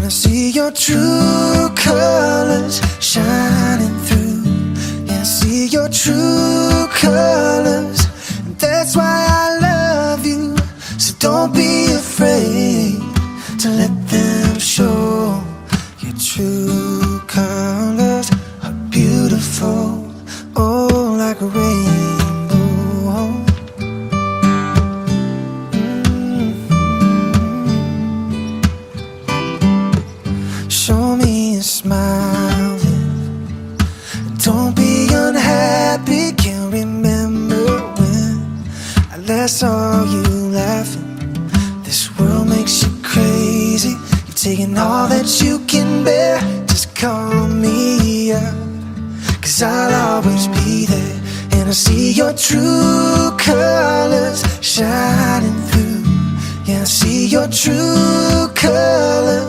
I see your true colors shining through. Yeah, I see your true colors, and that's why I love you. So don't be afraid to let them show. Your true colors are beautiful, oh, like a rainbow. Show me a smile, don't be unhappy. Can't remember when I last saw you laughing. This world makes you crazy. You're taking all that you can bear. Just call me up, 'cause I'll always be there. And I see your true colors shining through. Yeah, I see your true colors.